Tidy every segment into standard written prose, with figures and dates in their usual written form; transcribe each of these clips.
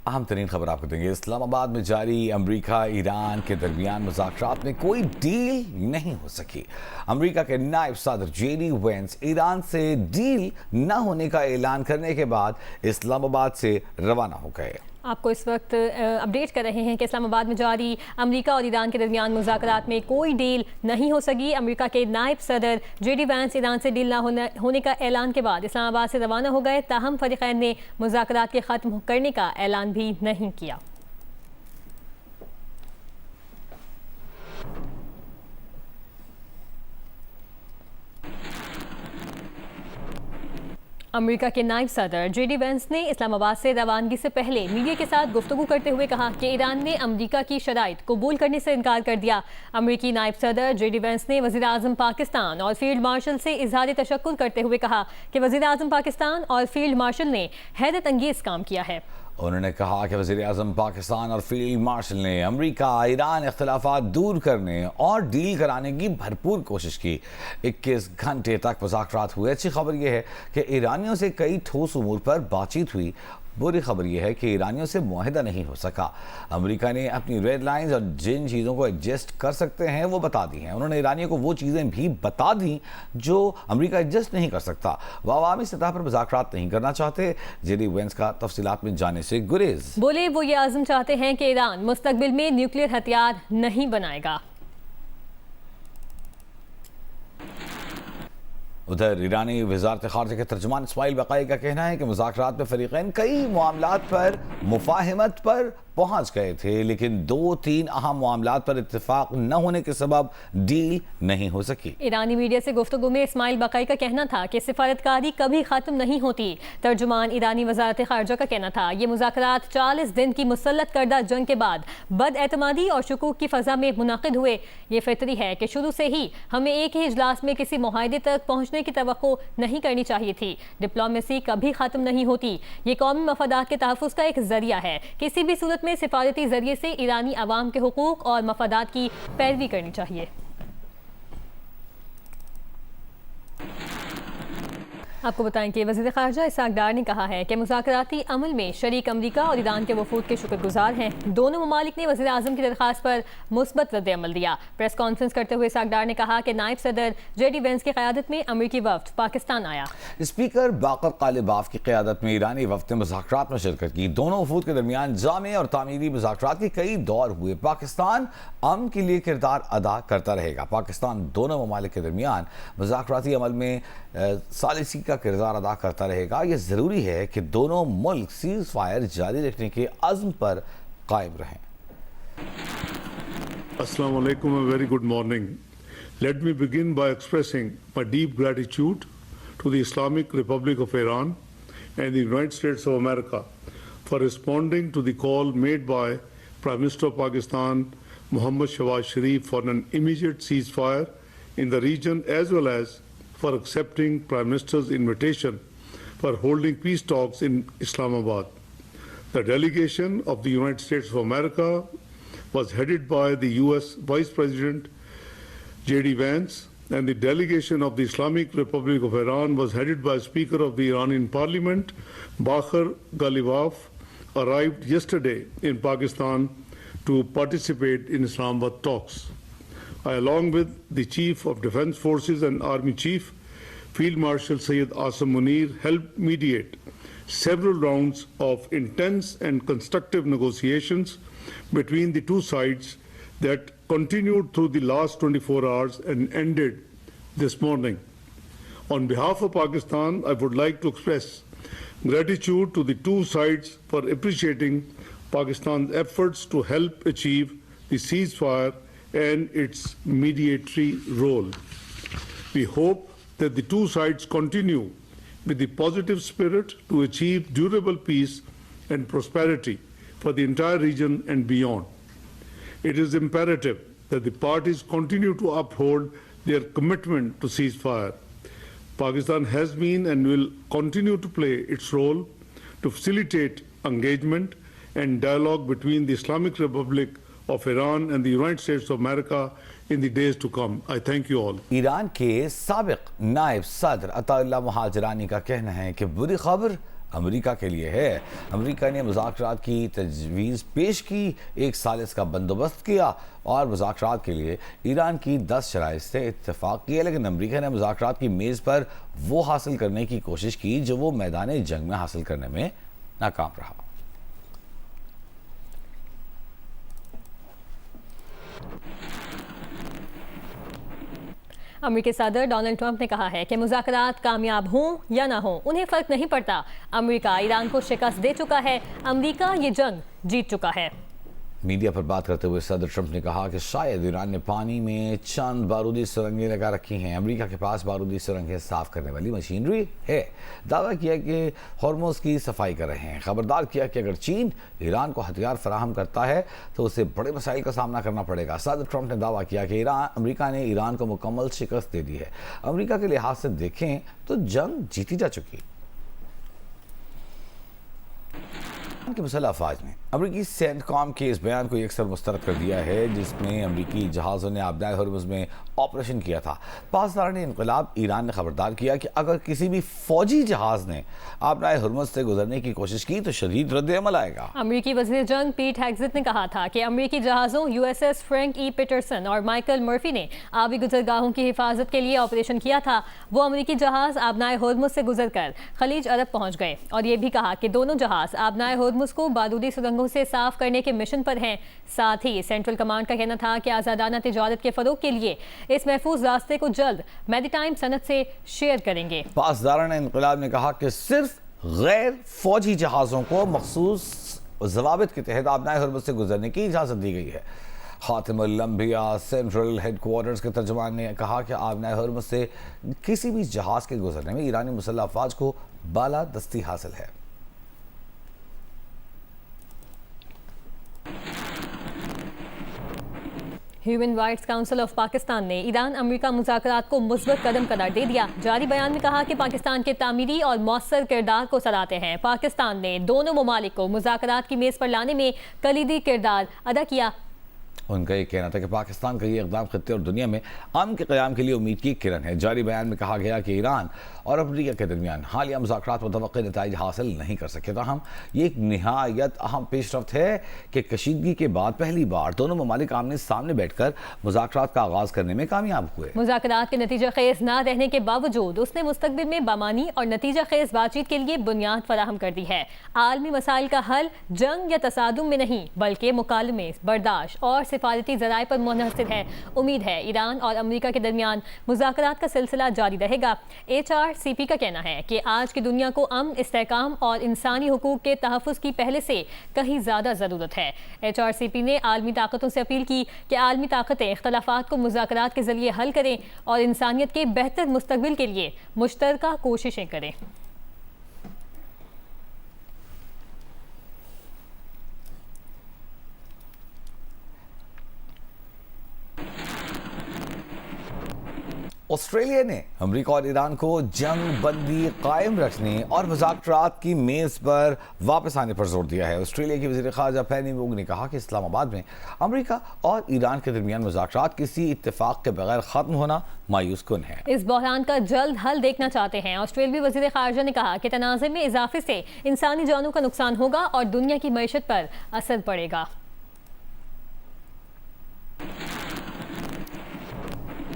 اہم ترین خبر آپ کو دیں گے۔ اسلام آباد میں جاری امریکہ ایران کے درمیان مذاکرات میں کوئی ڈیل نہیں ہو سکی۔ امریکہ کے نائب صدر جے ڈی وینس ایران سے ڈیل نہ ہونے کا اعلان کرنے کے بعد اسلام آباد سے روانہ ہو گئے۔ آپ کو اس وقت اپڈیٹ کر رہے ہیں کہ اسلام آباد میں جاری امریکہ اور ایران کے درمیان مذاکرات میں کوئی ڈیل نہیں ہو سکی۔ امریکہ کے نائب صدر جے ڈی وینس ایران سے ڈیل نہ ہونے کا اعلان کے بعد اسلام آباد سے روانہ ہو گئے، تاہم فریقین نے مذاکرات کے ختم کرنے کا اعلان بھی نہیں کیا۔ امریکہ کے نائب صدر جے ڈی وینس نے اسلام آباد سے روانگی سے پہلے میڈیا کے ساتھ گفتگو کرتے ہوئے کہا کہ ایران نے امریکہ کی شرائط قبول کرنے سے انکار کر دیا۔ امریکی نائب صدر جے ڈی وینس نے وزیر اعظم پاکستان اور فیلڈ مارشل سے اظہار تشکر کرتے ہوئے کہا کہ وزیر اعظم پاکستان اور فیلڈ مارشل نے حیرت انگیز کام کیا ہے۔ انہوں نے کہا کہ وزیر اعظم پاکستان اور فیلڈ مارشل نے امریکہ ایران اختلافات دور کرنے اور ڈیل کرانے کی بھرپور کوشش کی۔ 21 گھنٹے تک مذاکرات ہوئے۔ اچھی خبر یہ ہے کہ ایرانیوں سے کئی ٹھوس امور پر بات چیت ہوئی۔ بری خبر یہ ہے کہ ایرانیوں سے معاہدہ نہیں ہو سکا۔ امریکہ نے اپنی ریڈ لائنز اور جن چیزوں کو ایڈجسٹ کر سکتے ہیں وہ بتا دی ہیں۔ انہوں نے ایرانیوں کو وہ چیزیں بھی بتا دیں جو امریکہ ایڈجسٹ نہیں کر سکتا۔ وہ عوامی سطح پر مذاکرات نہیں کرنا چاہتے۔ جے ڈی وینس کا تفصیلات میں جانے سے گریز۔ بولے وہ یہ عزم چاہتے ہیں کہ ایران مستقبل میں نیوکلیئر ہتھیار نہیں بنائے گا۔ ادھر ایرانی وزارت خارجہ کے ترجمان اسماعیل بقائی کا کہنا ہے کہ مذاکرات میں فریقین کئی معاملات پر مفاہمت پر پہنچ گئے تھے، لیکن 2-3 اہم معاملات پر اتفاق نہ ہونے کے سبب ڈیل نہیں ہو سکی۔ ایرانی میڈیا سے گفتگو میں اسماعیل بقائی کا کہنا تھا کہ سفارتکاری کبھی ختم نہیں ہوتی۔ ترجمان ایرانی وزارت خارجہ کا کہنا تھا یہ مذاکرات 40 دن کی مسلط کردہ جنگ کے بعد بد اعتمادی اور شکوک کی فضا میں منعقد ہوئے۔ یہ فطری ہے کہ شروع سے ہی ہمیں ایک ہی اجلاس میں کسی معاہدے تک پہنچنے کی توقع نہیں کرنی چاہیے تھی۔ ڈپلومیسی کبھی ختم نہیں ہوتی، یہ قومی مفادات کے تحفظ کا ایک ذریعہ ہے۔ کسی بھی صورت میں سفارتی ذریعے سے ایرانی عوام کے حقوق اور مفادات کی پیروی کرنی چاہیے۔ آپ کو بتائیں کہ وزیر خارجہ اسحاق ڈار نے کہا ہے کہ مذاکراتی عمل میں شریک امریکہ اور ایران کے وفود کے شکر گزار ہیں۔ دونوں ممالک نے وزیر اعظم کی درخواست پر مثبت رد عمل دیا۔ پریس کانفرنس کرتے ہوئے اسحاق ڈار نے کہا کہ نائب صدر جے ڈی وینس کی قیادت میں امریکی وفد پاکستان آیا۔ اسپیکر باقر قالباف کی قیادت میں ایرانی وفد نے مذاکرات میں شرکت کی۔ دونوں وفود کے درمیان جامع اور تعمیری مذاکرات کے کئی دور ہوئے۔ پاکستان امن کے لیے کردار ادا کرتا رہے گا۔ پاکستان دونوں ممالک کے درمیان مذاکراتی عمل میں ثالثی کا کردار ادا کرتا رہے گا۔ یہ ضروری ہے کہ دونوں ملک سیز فائر جاری رکھنے کے عزم پر قائم رہیں۔ Assalamu alaikum, a very good morning. Let me begin by expressing my deep gratitude to the Islamic Republic of Iran and the United States of America for responding to the call made by Prime Minister of Pakistan, Mohammad Shahbaz Sharif, for an immediate ceasefire in the region, as well as for accepting Prime Minister's invitation for holding peace talks in Islamabad. The delegation of the United States of America was headed by the U.S. Vice President J D Vance, and the delegation of the Islamic Republic of Iran was headed by Speaker of the Iranian Parliament, Bakhar Ghalibaf, arrived yesterday in Pakistan to participate in Islamabad talks. I, along with the Chief of Defense Forces and Army Chief, Field Marshal Sayyid Asim Munir, helped mediate several rounds of intense and constructive negotiations between the two sides that continued through the last 24 hours and ended this morning. On behalf of Pakistan, I would like to express gratitude to the two sides for appreciating Pakistan's efforts to help achieve the ceasefire and its mediatory role. We hope that the two sides continue with the positive spirit to achieve durable peace and prosperity for the entire region and beyond. It is imperative that the parties continue to uphold their commitment to ceasefire. Pakistan has been and will continue to play its role to facilitate engagement and dialogue between the Islamic Republic of Iran and the United States of America in the days to come. I thank you all. Iran کے سابق نائب صدر عطا اللہ مہاجرانی کا کہنا ہے کہ بری خبر امریکہ کے لیے ہے۔ امریکہ نے مذاکرات کی تجویز پیش کی، 1 سال اس کا بندوبست کیا اور مذاکرات کے لیے ایران کی 10 شرائط سے اتفاق کیا، لیکن امریکہ نے مذاکرات کی میز پر وہ حاصل کرنے کی کوشش کی جو وہ میدان جنگ میں حاصل کرنے میں ناکام رہا۔ امریکی صدر ڈونلڈ ٹرمپ نے کہا ہے کہ مذاکرات کامیاب ہوں یا نہ ہوں انہیں فرق نہیں پڑتا، امریکہ ایران کو شکست دے چکا ہے، امریکہ یہ جنگ جیت چکا ہے۔ میڈیا پر بات کرتے ہوئے صدر ٹرمپ نے کہا کہ شاید ایران نے پانی میں چند بارودی سرنگیں لگا رکھی ہیں، امریکہ کے پاس بارودی سرنگیں صاف کرنے والی مشینری ہے۔ دعویٰ کیا کہ ہارموز کی صفائی کر رہے ہیں، خبردار کیا کہ اگر چین ایران کو ہتھیار فراہم کرتا ہے تو اسے بڑے مسائل کا سامنا کرنا پڑے گا۔ صدر ٹرمپ نے دعویٰ کیا کہ امریکہ نے ایران کو مکمل شکست دے دی ہے، امریکہ کے لحاظ سے دیکھیں تو جنگ جیتی جا چکی۔ کے مسلح افواج نے امریکی سینٹ کام کے اس بیان کو یکسر مسترد کر دیا ہے جس میں امریکی جہازوں نے آبنائے ہرمز میں آپریشن کیا تھا۔ پاسداران انقلاب ایران نے خبردار کیا کہ اگر کسی بھی فوجی جہاز نے آبنائے ہرمز سے گزرنے کی کوشش کی تو شدید رد عمل آئے گا۔ امریکی وزیر جنگ پیٹ ہیگزٹ نے کہا تھا کہ امریکی جہازوں USS فرینک ای پیٹرسن اور مائیکل مرفی نے آبی گزرگاہوں کی حفاظت کے لیے آپریشن کیا تھا۔ وہ امریکی جہاز آبنائے ہرمز سے گزر کر خلیج عرب پہنچ گئے اور یہ بھی کہا کہ دونوں جہاز آبنائے ہرمز کو بارودی سرنگوں سے صاف کرنے کے مشن پر ہیں۔ ساتھ ہی سینٹرل کمانڈ کا کہنا تھا کہ آزادانہ تجارت کے فروغ کے لیے اس محفوظ راستے کو جلد میریٹائم صنعت سے شیئر کریں گے۔ پاسداران انقلاب نے کہا کہ صرف غیر فوجی جہازوں کو مخصوص ضوابط کے تحت آبنائے ہرمز سے گزرنے کی اجازت دی گئی ہے۔ خاتم الانبیاء سینٹرل ہیڈ کوارٹرز کے ترجمان نے کہا کہ آبنائے ہرمز سے کسی بھی جہاز کے گزرنے میں ایرانی مسلح افواج کو بالادستی حاصل ہے۔ Human rights council of Pakistan نے ایران امریکہ مذاکرات کو مثبت قدم قرار دے دیا۔ جاری بیان میں کہا کہ پاکستان کے تعمیری اور مؤثر کردار کو سراہتے ہیں۔ پاکستان نے دونوں ممالک کو مذاکرات کی میز پر لانے میں کلیدی کردار ادا کیا۔ ان کا یہ کہنا تھا کہ پاکستان کا یہ اقدام خطے اور دنیا میں امن کے قیام کے لیے امید کی کرن ہے۔ جاری بیان میں کہا گیا کہ ایران اور امریکہ کے درمیان حالیہ مذاکرات متوقع نتائج حاصل نہیں کر سکے، تاہم یہ ایک نہایت اہم پیش رفت ہے کہ کشیدگی کے بعد پہلی بار دونوں ممالک آمنے سامنے بیٹھ کر مذاکرات کا آغاز کرنے میں کامیاب ہوئے۔ مذاکرات کے نتیجہ خیز نہ رہنے کے باوجود اس نے مستقبل میں بامانی اور نتیجہ خیز بات چیت کے لیے بنیاد فراہم کر دی ہے۔ عالمی مسائل کا حل جنگ یا تصادم میں نہیں بلکہ مکالمے، برداشت اور سفارتی ذرائع پر منحصر ہے۔ امید ہے ایران اور امریکہ کے درمیان مذاکرات کا سلسلہ جاری رہے گا۔ HRCP کا کہنا ہے کہ آج کی دنیا کو امن، استحکام اور انسانی حقوق کے تحفظ کی پہلے سے کہیں زیادہ ضرورت ہے۔ HRCP نے عالمی طاقتوں سے اپیل کی کہ عالمی طاقتیں اختلافات کو مذاکرات کے ذریعے حل کریں اور انسانیت کے بہتر مستقبل کے لیے مشترکہ کوششیں کریں۔ آسٹریلیا نے امریکہ اور ایران کو جنگ بندی قائم رکھنے اور مذاکرات کی میز پر واپس آنے پر زور دیا ہے۔ آسٹریلیا کی وزیر خارجہ پینی وونگ نے کہا کہ اسلام آباد میں امریکہ اور ایران کے درمیان مذاکرات کسی اتفاق کے بغیر ختم ہونا مایوس کن ہے۔ اس بحران کا جلد حل دیکھنا چاہتے ہیں۔ آسٹریلوی وزیر خارجہ نے کہا کہ تنازع میں اضافے سے انسانی جانوں کا نقصان ہوگا اور دنیا کی معیشت پر اثر پڑے گا۔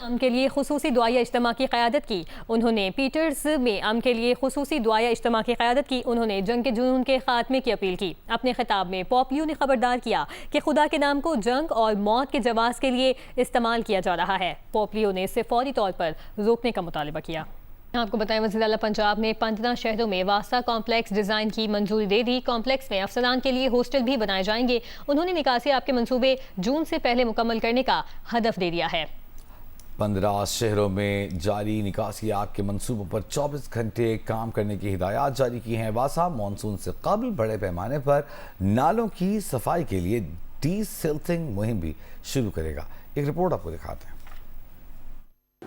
امن کے لیے خصوصی دعائیہ اجتماع کی قیادت کی۔ انہوں نے پیٹرز میں امن کے لیے خصوصی دعائیہ اجتماع کی قیادت کی۔ انہوں نے جنگ کے جنون کے خاتمے کی اپیل کی۔ اپنے خطاب میں پوپ لیو نے خبردار کیا کہ خدا کے نام کو جنگ اور موت کے جواز کے لیے استعمال کیا جا رہا ہے۔ پوپ لیو نے اسے فوری طور پر روکنے کا مطالبہ کیا۔ آپ کو بتائیں وزیر اعلیٰ پنجاب نے 15 شہروں میں واسطہ کمپلیکس ڈیزائن کی منظوری دے دی۔ کمپلیکس میں افسران کے لیے ہاسٹل بھی بنائے جائیں گے۔ انہوں نے نکاسی آپ کے منصوبے جون سے پہلے مکمل کرنے کا ہدف دے دیا ہے۔ 15 شہروں میں جاری نکاسی آب کے منصوبوں پر 24 گھنٹے کام کرنے کی ہدایات جاری کی ہیں۔ واسا مانسون سے قبل بڑے پیمانے پر نالوں کی صفائی کے لیے ڈی سلٹنگ مہم بھی شروع کرے گا۔ ایک رپورٹ آپ کو دکھاتے ہیں۔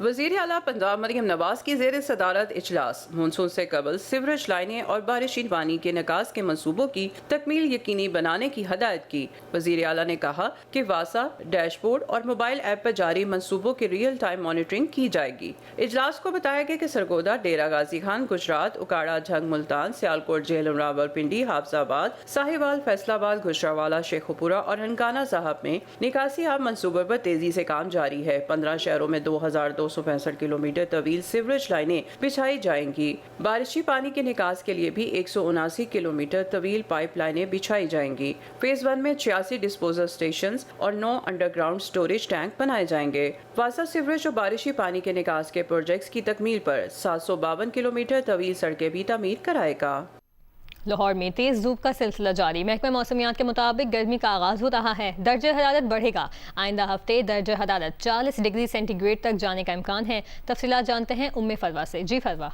وزیر اعلیٰ پنجاب مریم نواز کی زیر صدارت اجلاس مانسون سے قبل سیوریج لائنیں اور بارشی پانی کے نکاس کے منصوبوں کی تکمیل یقینی بنانے کی ہدایت کی۔ وزیر اعلیٰ نے کہا کہ واسا ڈیش بورڈ اور موبائل ایپ پر جاری منصوبوں کی ریئل ٹائم مانیٹرنگ کی جائے گی۔ اجلاس کو بتایا گیا کہ سرگودا، ڈیرہ غازی خان گجرات، اکاڑا جھنگ ملتان، سیالکوٹ جہلم راولپنڈی، حافظ آباد، ساہیوال، فیصل آباد، گجرانوالہ، شیخوپورہ اور ننکانہ صاحب میں نکاسی آب منصوبے پر تیزی سے کام جاری ہے۔ 15 شہروں میں 2265 کلومیٹر طویل سیوریج لائنیں بچھائی جائیں گی۔ بارشی پانی کے نکاس کے لیے بھی 179 کلومیٹر طویل پائپ لائنیں بچھائی جائیں گی۔ فیز 1 میں 86 ڈسپوزل اسٹیشنز اور 9 انڈر گراؤنڈ سٹوریج ٹینک بنائے جائیں گے۔ واسا سیوریج اور بارشی پانی کے نکاس کے پروجیکٹس کی تکمیل پر 752 کلومیٹر طویل سڑکیں بھی تعمیر کرائے گا۔ لاہور میں تیز دھوپ کا سلسلہ جاری۔ محکمہ موسمیات کے مطابق گرمی کا آغاز ہو رہا ہے۔ درجہ حرارت بڑھے گا۔ آئندہ ہفتے درجہ حرارت 40 ڈگری سینٹی گریڈ تک جانے کا امکان ہے۔ تفصیلات جانتے ہیں ام فروا سے۔ جی فروا۔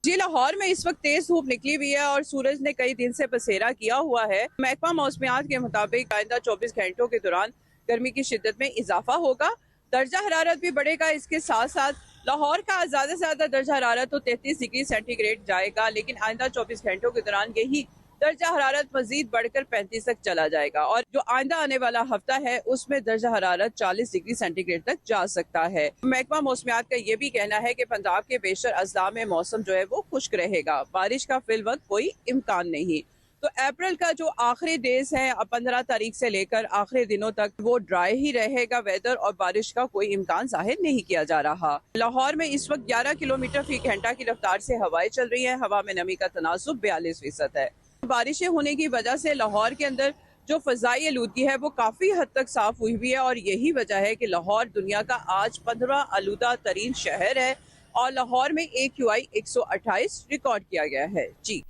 جی، لاہور میں اس وقت تیز دھوپ نکلی ہوئی ہے اور سورج نے کئی دن سے پسیرا کیا ہوا ہے۔ محکمہ موسمیات کے مطابق آئندہ 24 گھنٹوں کے دوران گرمی کی شدت میں اضافہ ہوگا۔ درجہ حرارت بھی بڑھے گا۔ اس کے ساتھ ساتھ لاہور کا زیادہ سے زیادہ درجہ حرارت تو 33 ڈگری سینٹی گریڈ جائے گا، لیکن آئندہ 24 گھنٹوں کے دوران یہی درجہ حرارت مزید بڑھ کر 35 تک چلا جائے گا، اور جو آئندہ آنے والا ہفتہ ہے اس میں درجہ حرارت 40 ڈگری سینٹی گریڈ تک جا سکتا ہے۔ محکمہ موسمیات کا یہ بھی کہنا ہے کہ پنجاب کے بیشتر اضلاع میں موسم جو ہے وہ خشک رہے گا، بارش کا فی الوقت کوئی امکان نہیں۔ تو اپریل کا جو آخری ڈیز ہے 15 تاریخ سے لے کر آخری دنوں تک وہ ڈرائی ہی رہے گا ویدر، اور بارش کا کوئی امکان ظاہر نہیں کیا جا رہا۔ لاہور میں اس وقت 11 کلومیٹر فی گھنٹہ کی رفتار سے ہوائیں چل رہی ہیں۔ ہوا میں نمی کا تناسب 42% ہے۔ بارشیں ہونے کی وجہ سے لاہور کے اندر جو فضائی آلودگی ہے وہ کافی حد تک صاف ہوئی ہوئی ہے، اور یہی وجہ ہے کہ لاہور دنیا کا آج 15واں آلودہ ترین شہر ہے، اور لاہور میں AQI 128 ریکارڈ کیا گیا ہے۔ جی،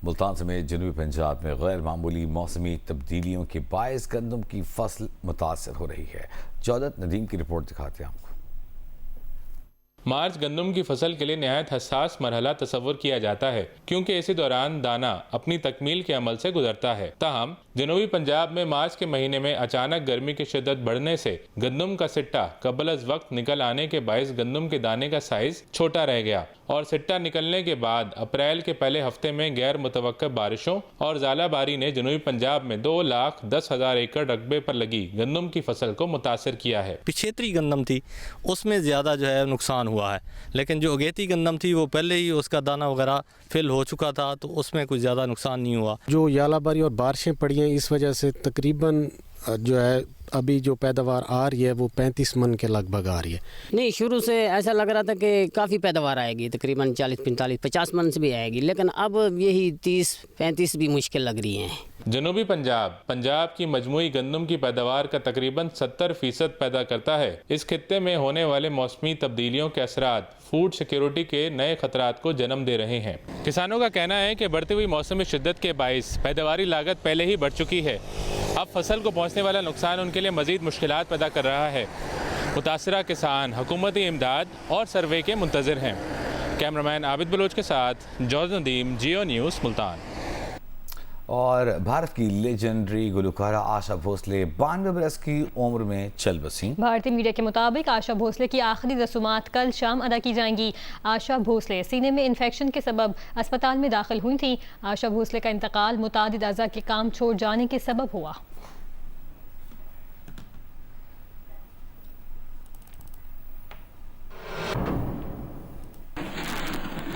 ملتان سمیت جنوبی پنجاب میں غیر معمولی موسمی تبدیلیوں کے باعث گندم کی فصل متاثر ہو رہی ہے۔ جودت ندیم کی رپورٹ دکھاتے ہیں آپ کو۔ مارچ گندم کی فصل کے لیے نہایت حساس مرحلہ تصور کیا جاتا ہے، کیونکہ اسی دوران دانہ اپنی تکمیل کے عمل سے گزرتا ہے۔ تاہم جنوبی پنجاب میں مارچ کے مہینے میں اچانک گرمی کی شدت بڑھنے سے گندم کا سٹا قبل از وقت نکل آنے کے باعث گندم کے دانے کا سائز چھوٹا رہ گیا، اور سٹا نکلنے کے بعد اپریل کے پہلے ہفتے میں غیر متوقع بارشوں اور ژالہ باری نے جنوبی پنجاب میں 2,10,000 ایکڑ رقبے پر لگی گندم کی فصل کو متاثر کیا ہے۔ پچھیتری گندم تھی اس میں زیادہ جو ہے نقصان ہوا ہے، لیکن جو اگیتی گندم تھی وہ پہلے ہی اس کا دانہ وغیرہ فل ہو چکا تھا، تو اس میں کچھ زیادہ نقصان نہیں ہوا۔ جو ژالہ باری اور بارشیں پڑی ہیں اس وجہ سے تقریباً جو ہے ابھی جو پیداوار آ رہی ہے وہ 35 من کے لگ بھگ آ رہی ہے۔ نہیں، شروع سے ایسا لگ رہا تھا کہ کافی پیداوار آئے گی، تقریباً 40 45 50 من سے بھی آئے گی، لیکن اب یہی 30 35 بھی مشکل لگ رہی ہیں۔ جنوبی پنجاب کی مجموعی گندم کی پیداوار کا تقریباً 70% پیدا کرتا ہے۔ اس خطے میں ہونے والے موسمی تبدیلیوں کے اثرات فوڈ سیکیورٹی کے نئے خطرات کو جنم دے رہے ہیں۔ کسانوں کا کہنا ہے کہ بڑھتی ہوئی موسمی شدت کے باعث پیداواری لاگت پہلے ہی بڑھ چکی ہے۔ اب فصل کو پہنچنے والا نقصان ان کے لیے مزید مشکلات پیدا کر رہا ہے۔ متاثرہ کسان حکومتی امداد اور سروے کے منتظر ہیں۔ کیمرامین عابد بلوچ کے ساتھ جوز ندیم، جیو نیوز، ملتان۔ اور بھارت کی لیجنڈری گلوکارہ آشا بھوسلے 92 برس کی عمر میں چل بسیں۔ بھارتی میڈیا کے مطابق آشا بھوسلے کی آخری رسومات کل شام ادا کی جائیں گی۔ آشا بھوسلے سینے میں انفیکشن کے سبب اسپتال میں داخل ہوئی تھیں۔ آشا بھوسلے کا انتقال متعدد اعضاء کے کام چھوڑ جانے کے سبب ہوا۔